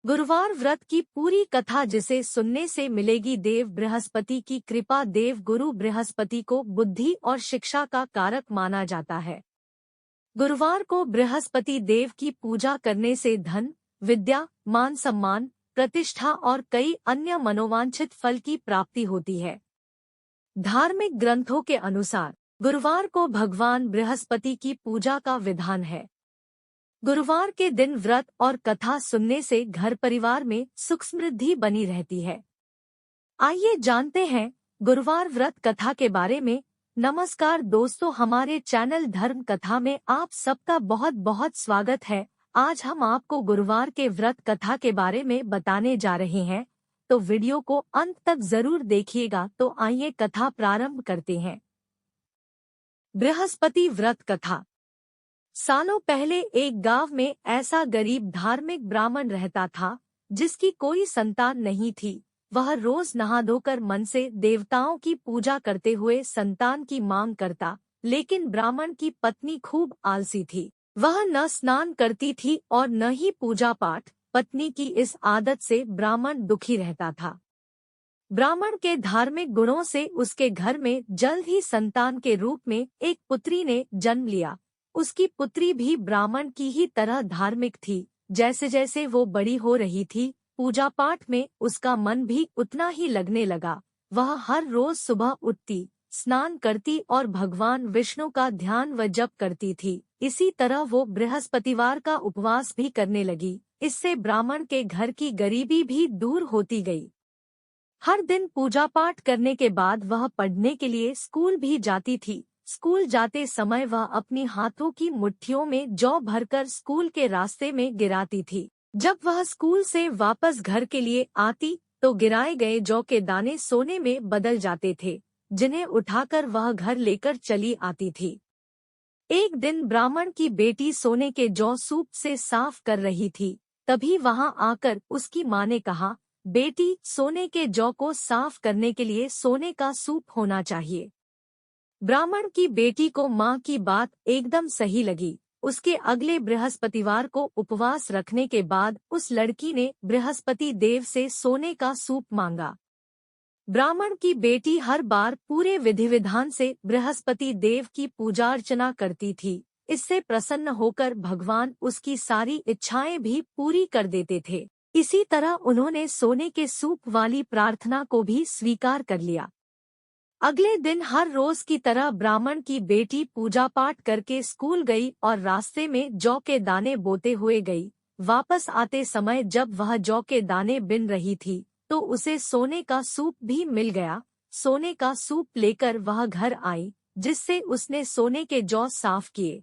गुरुवार व्रत की पूरी कथा जिसे सुनने से मिलेगी देव बृहस्पति की कृपा। देव गुरु बृहस्पति को बुद्धि और शिक्षा का कारक माना जाता है। गुरुवार को बृहस्पति देव की पूजा करने से धन, विद्या, मान सम्मान, प्रतिष्ठा और कई अन्य मनोवांछित फल की प्राप्ति होती है। धार्मिक ग्रंथों के अनुसार गुरुवार को भगवान बृहस्पति की पूजा का विधान है। गुरुवार के दिन व्रत और कथा सुनने से घर परिवार में सुख समृद्धि बनी रहती है। आइए जानते हैं गुरुवार व्रत कथा के बारे में। नमस्कार दोस्तों, हमारे चैनल धर्म कथा में आप सबका बहुत बहुत स्वागत है। आज हम आपको गुरुवार के व्रत कथा के बारे में बताने जा रहे हैं, तो वीडियो को अंत तक जरूर देखिएगा। तो आइए कथा प्रारंभ करते हैं। बृहस्पति व्रत कथा। सालों पहले एक गांव में ऐसा गरीब धार्मिक ब्राह्मण रहता था जिसकी कोई संतान नहीं थी। वह रोज नहा धोकर मन से देवताओं की पूजा करते हुए संतान की मांग करता, लेकिन ब्राह्मण की पत्नी खूब आलसी थी। वह न स्नान करती थी और न ही पूजा पाठ। पत्नी की इस आदत से ब्राह्मण दुखी रहता था। ब्राह्मण के धार्मिक गुणों से उसके घर में जल्द ही संतान के रूप में एक पुत्री ने जन्म लिया। उसकी पुत्री भी ब्राह्मण की ही तरह धार्मिक थी। जैसे जैसे वो बड़ी हो रही थी, पूजा पाठ में उसका मन भी उतना ही लगने लगा। वह हर रोज सुबह उठती, स्नान करती और भगवान विष्णु का ध्यान व जप करती थी। इसी तरह वो बृहस्पतिवार का उपवास भी करने लगी। इससे ब्राह्मण के घर की गरीबी भी दूर होती गई। हर दिन पूजा पाठ करने के बाद वह पढ़ने के लिए स्कूल भी जाती थी। स्कूल जाते समय वह अपनी हाथों की मुट्ठियों में जौ भरकर स्कूल के रास्ते में गिराती थी। जब वह स्कूल से वापस घर के लिए आती तो गिराए गए जौ के दाने सोने में बदल जाते थे, जिन्हें उठाकर वह घर लेकर चली आती थी। एक दिन ब्राह्मण की बेटी सोने के जौ सूप से साफ कर रही थी। तभी वहां आकर उसकी माँ ने कहा, बेटी, सोने के जौ को साफ करने के लिए सोने का सूप होना चाहिए। ब्राह्मण की बेटी को माँ की बात एकदम सही लगी। उसके अगले बृहस्पतिवार को उपवास रखने के बाद उस लड़की ने बृहस्पति देव से सोने का सूप मांगा। ब्राह्मण की बेटी हर बार पूरे विधि विधान से बृहस्पति देव की पूजा अर्चना करती थी। इससे प्रसन्न होकर भगवान उसकी सारी इच्छाएं भी पूरी कर देते थे। इसी तरह उन्होंने सोने के सूप वाली प्रार्थना को भी स्वीकार कर लिया। अगले दिन हर रोज की तरह ब्राह्मण की बेटी पूजा पाठ करके स्कूल गई और रास्ते में जौ के दाने बोते हुए गई। वापस आते समय जब वह जौ के दाने बिन रही थी तो उसे सोने का सूप भी मिल गया। सोने का सूप लेकर वह घर आई, जिससे उसने सोने के जौ साफ किए।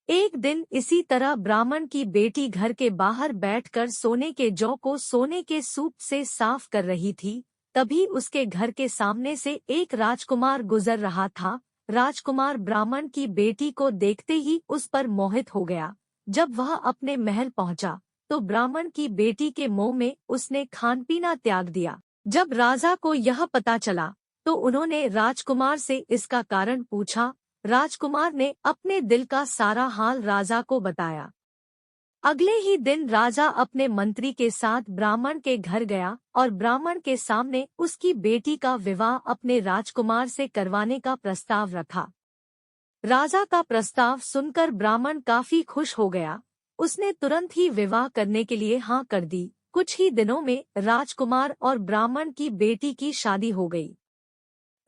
एक दिन इसी तरह ब्राह्मण की बेटी घर के बाहर बैठकर सोने के जौ को सोने के सूप से साफ कर रही थी। तभी उसके घर के सामने से एक राजकुमार गुजर रहा था। राजकुमार ब्राह्मण की बेटी को देखते ही उस पर मोहित हो गया। जब वह अपने महल पहुंचा तो ब्राह्मण की बेटी के मुंह में उसने खान पीना त्याग दिया। जब राजा को यह पता चला तो उन्होंने राजकुमार से इसका कारण पूछा। राजकुमार ने अपने दिल का सारा हाल राजा को बताया। अगले ही दिन राजा अपने मंत्री के साथ ब्राह्मण के घर गया और ब्राह्मण के सामने उसकी बेटी का विवाह अपने राजकुमार से करवाने का प्रस्ताव रखा। राजा का प्रस्ताव सुनकर ब्राह्मण काफी खुश हो गया। उसने तुरंत ही विवाह करने के लिए हाँ कर दी। कुछ ही दिनों में राजकुमार और ब्राह्मण की बेटी की शादी हो गई।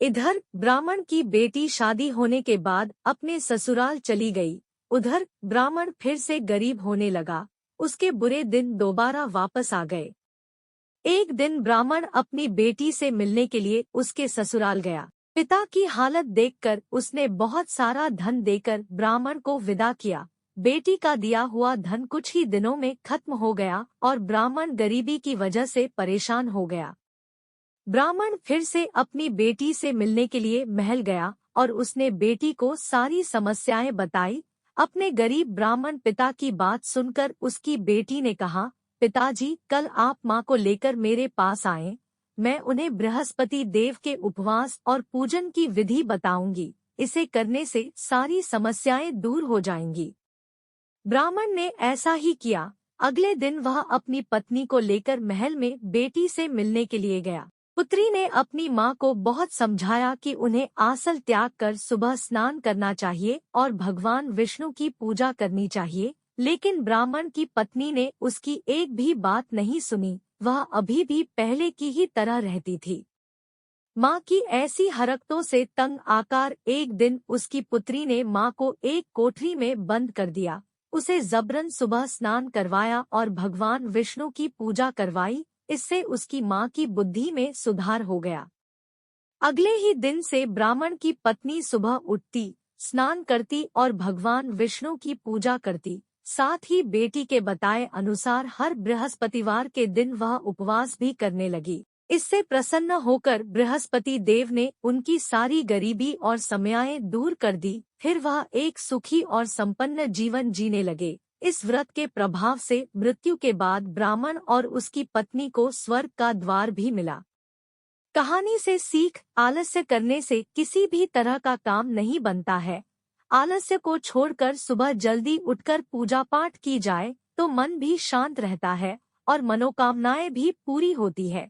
इधर ब्राह्मण की बेटी शादी होने के बाद अपने ससुराल चली गई। उधर ब्राह्मण फिर से गरीब होने लगा। उसके बुरे दिन दोबारा वापस आ गए। एक दिन ब्राह्मण अपनी बेटी से मिलने के लिए उसके ससुराल गया। पिता की हालत देखकर उसने बहुत सारा धन देकर ब्राह्मण को विदा किया। बेटी का दिया हुआ धन कुछ ही दिनों में खत्म हो गया और ब्राह्मण गरीबी की वजह से परेशान हो गया। ब्राह्मण फिर से अपनी बेटी से मिलने के लिए महल गया और उसने बेटी को सारी समस्याएं बताई। अपने गरीब ब्राह्मण पिता की बात सुनकर उसकी बेटी ने कहा, पिताजी, कल आप माँ को लेकर मेरे पास आएं। मैं उन्हें बृहस्पति देव के उपवास और पूजन की विधि बताऊंगी। इसे करने से सारी समस्याएं दूर हो जाएंगी। ब्राह्मण ने ऐसा ही किया। अगले दिन वह अपनी पत्नी को लेकर महल में बेटी से मिलने के लिए गया। पुत्री ने अपनी माँ को बहुत समझाया कि उन्हें आसल त्याग कर सुबह स्नान करना चाहिए और भगवान विष्णु की पूजा करनी चाहिए, लेकिन ब्राह्मण की पत्नी ने उसकी एक भी बात नहीं सुनी। वह अभी भी पहले की ही तरह रहती थी। माँ की ऐसी हरकतों से तंग आकर एक दिन उसकी पुत्री ने माँ को एक कोठरी में बंद कर दिया। उसे जबरन सुबह स्नान करवाया और भगवान विष्णु की पूजा करवाई। इससे उसकी माँ की बुद्धि में सुधार हो गया। अगले ही दिन से ब्राह्मण की पत्नी सुबह उठती, स्नान करती और भगवान विष्णु की पूजा करती। साथ ही बेटी के बताए अनुसार हर बृहस्पतिवार के दिन वह उपवास भी करने लगी। इससे प्रसन्न होकर बृहस्पति देव ने उनकी सारी गरीबी और समस्याएं दूर कर दी। फिर वह एक सुखी और संपन्न जीवन जीने लगे। इस व्रत के प्रभाव से मृत्यु के बाद ब्राह्मण और उसकी पत्नी को स्वर्ग का द्वार भी मिला। कहानी से सीख: आलस्य करने से किसी भी तरह का काम नहीं बनता है। आलस्य को छोड़कर सुबह जल्दी उठकर पूजा पाठ की जाए तो मन भी शांत रहता है और मनोकामनाएं भी पूरी होती है।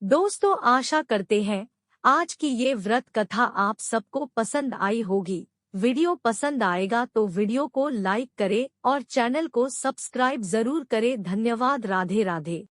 दोस्तों, आशा करते हैं आज की ये व्रत कथा आप सबको पसंद आई होगी। वीडियो पसंद आएगा तो वीडियो को लाइक करें और चैनल को सब्सक्राइब जरूर करें। धन्यवाद। राधे राधे।